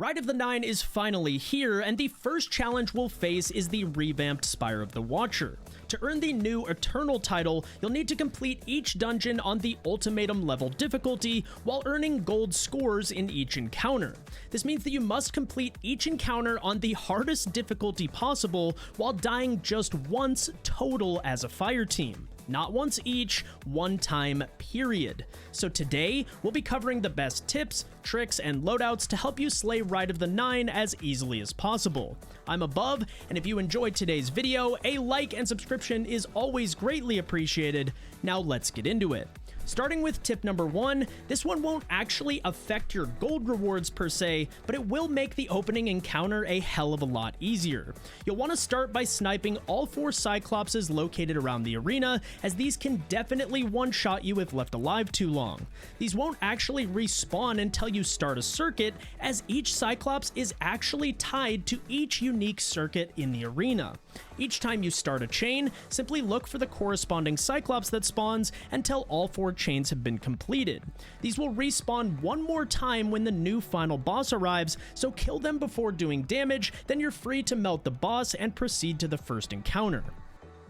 Rite of the Nine is finally here, and the first challenge we'll face is the revamped Spire of the Watcher. To earn the new Eternal title, you'll need to complete each dungeon on the Ultimatum level difficulty while earning gold scores in each encounter. This means that you must complete each encounter on the hardest difficulty possible while dying just once total as a fire team. Not once each, one time, period. So today, we'll be covering the best tips, tricks, and loadouts to help you slay Rite of the Nine as easily as possible. I'm Above, and if you enjoyed today's video, a like and subscription is always greatly appreciated. Now let's get into it. Starting with tip number 1, this one won't actually affect your gold rewards per se, but it will make the opening encounter a hell of a lot easier. You'll want to start by sniping all 4 Cyclopses located around the arena, as these can definitely one-shot you if left alive too long. These won't actually respawn until you start a circuit, as each Cyclops is actually tied to each unique circuit in the arena. Each time you start a chain, simply look for the corresponding Cyclops that spawns until all 4 chains have been completed. These will respawn one more time when the new final boss arrives, so kill them before doing damage, then you're free to melt the boss and proceed to the first encounter.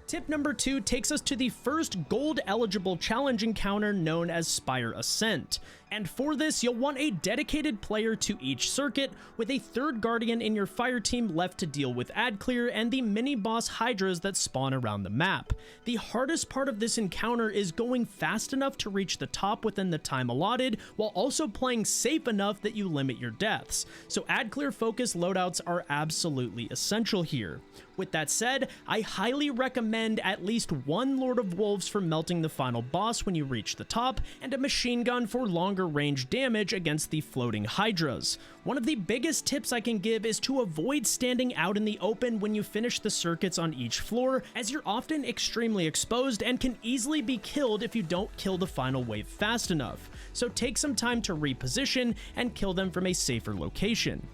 Tip number 2 takes us to the first gold-eligible challenge encounter known as Spire Ascent. And for this, you'll want a dedicated player to each circuit, with a third guardian in your fire team left to deal with ad clear and the mini-boss hydras that spawn around the map. The hardest part of this encounter is going fast enough to reach the top within the time allotted, while also playing safe enough that you limit your deaths. So ad clear focus loadouts are absolutely essential here. With that said, I highly recommend at least one Lord of Wolves for melting the final boss when you reach the top, and a machine gun for longer range damage against the floating hydras. One of the biggest tips I can give is to avoid standing out in the open when you finish the circuits on each floor, as you're often extremely exposed and can easily be killed if you don't kill the final wave fast enough. So take some time to reposition and kill them from a safer location.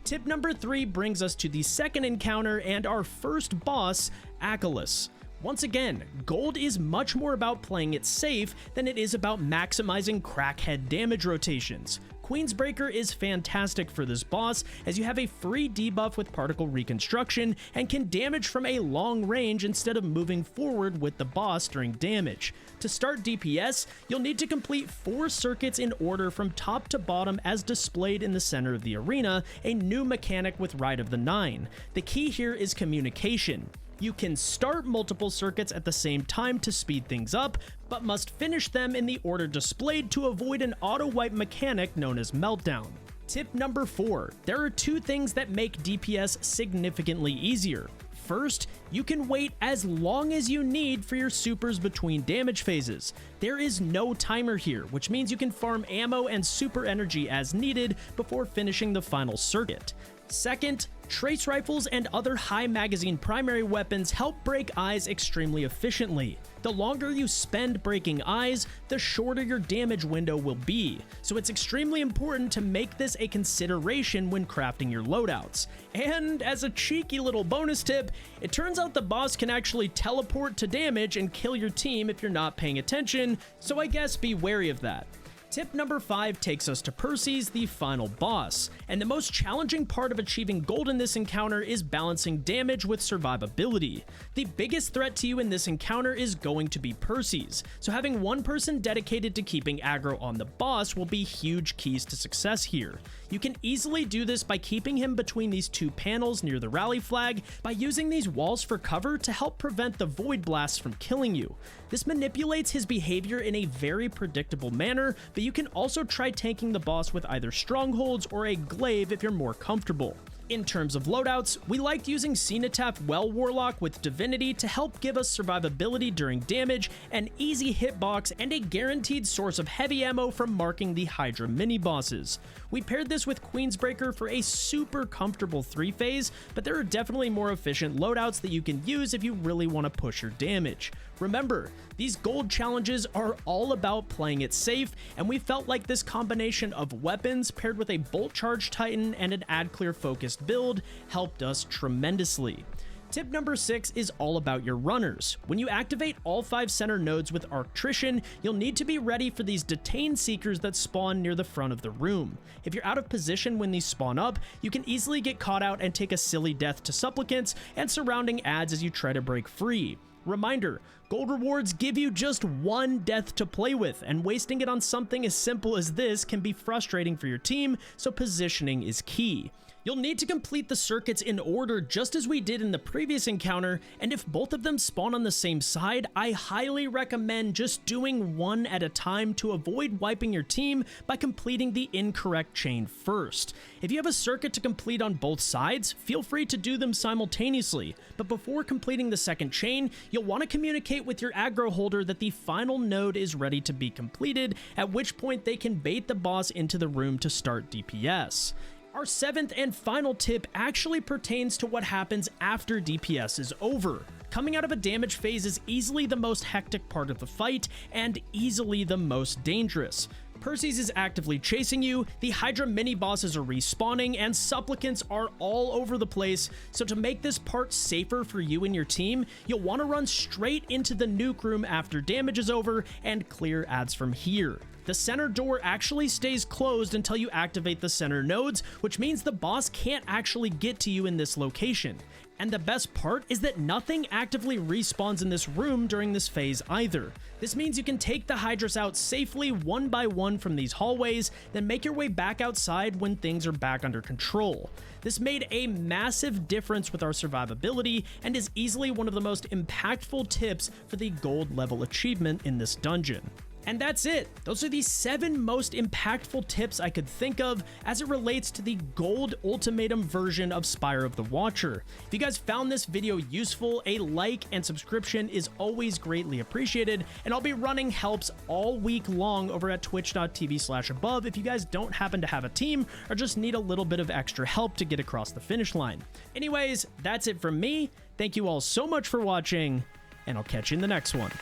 Tip number 3 brings us to the second encounter and our first boss, Akelous. Once again, gold is much more about playing it safe than it is about maximizing crackhead damage rotations. Queensbreaker is fantastic for this boss, as you have a free debuff with particle reconstruction and can damage from a long range instead of moving forward with the boss during damage. To start DPS, you'll need to complete 4 circuits in order from top to bottom as displayed in the center of the arena, a new mechanic with Rite of the Nine. The key here is communication. You can start multiple circuits at the same time to speed things up, but must finish them in the order displayed to avoid an auto-wipe mechanic known as Meltdown. Tip number 4. There are 2 things that make DPS significantly easier. First, you can wait as long as you need for your supers between damage phases. There is no timer here, which means you can farm ammo and super energy as needed before finishing the final circuit. Second, trace rifles and other high magazine primary weapons help break eyes extremely efficiently. The longer you spend breaking eyes, the shorter your damage window will be, so it's extremely important to make this a consideration when crafting your loadouts. And as a cheeky little bonus tip, it turns out the boss can actually teleport to damage and kill your team if you're not paying attention, so I guess be wary of that. Tip number 5 takes us to Persys, the final boss, and the most challenging part of achieving gold in this encounter is balancing damage with survivability. The biggest threat to you in this encounter is going to be Persys, so having one person dedicated to keeping aggro on the boss will be huge keys to success here. You can easily do this by keeping him between these 2 panels near the rally flag, by using these walls for cover to help prevent the void blasts from killing you. This manipulates his behavior in a very predictable manner, but you can also try tanking the boss with either strongholds or a glaive if you're more comfortable. In terms of loadouts, we liked using Cenotaph Well Warlock with Divinity to help give us survivability during damage, an easy hitbox, and a guaranteed source of heavy ammo from marking the Hydra mini-bosses. We paired this with Queensbreaker for a super comfortable 3-phase, but there are definitely more efficient loadouts that you can use if you really want to push your damage. Remember, these gold challenges are all about playing it safe, and we felt like this combination of weapons paired with a Bolt Charge Titan and an ad clear focused build helped us tremendously. Tip number 6 is all about your runners. When you activate all 5 center nodes with Arctrician, you'll need to be ready for these Detain Seekers that spawn near the front of the room. If you're out of position when these spawn up, you can easily get caught out and take a silly death to Supplicants and surrounding adds as you try to break free. Reminder, gold rewards give you just 1 death to play with, and wasting it on something as simple as this can be frustrating for your team, so positioning is key. You'll need to complete the circuits in order just as we did in the previous encounter, and if both of them spawn on the same side, I highly recommend just doing one at a time to avoid wiping your team by completing the incorrect chain first. If you have a circuit to complete on both sides, feel free to do them simultaneously, but before completing the second chain, you'll want to communicate with your aggro holder that the final node is ready to be completed, at which point they can bait the boss into the room to start DPS. Our 7th and final tip actually pertains to what happens after DPS is over. Coming out of a damage phase is easily the most hectic part of the fight, and easily the most dangerous. Persys is actively chasing you, the Hydra mini-bosses are respawning, and Supplicants are all over the place, so to make this part safer for you and your team, you'll want to run straight into the nuke room after damage is over, and clear adds from here. The center door actually stays closed until you activate the center nodes, which means the boss can't actually get to you in this location. And the best part is that nothing actively respawns in this room during this phase either. This means you can take the Hydras out safely one by one from these hallways, then make your way back outside when things are back under control. This made a massive difference with our survivability and is easily one of the most impactful tips for the gold level achievement in this dungeon. And that's it. Those are the 7 most impactful tips I could think of as it relates to the Gold Ultimatum version of Spire of the Watcher. If you guys found this video useful, a like and subscription is always greatly appreciated, and I'll be running helps all week long over at twitch.tv/above if you guys don't happen to have a team or just need a little bit of extra help to get across the finish line. Anyways, that's it from me. Thank you all so much for watching, and I'll catch you in the next one.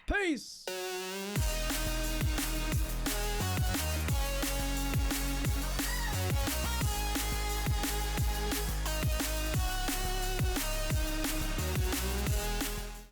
Peace!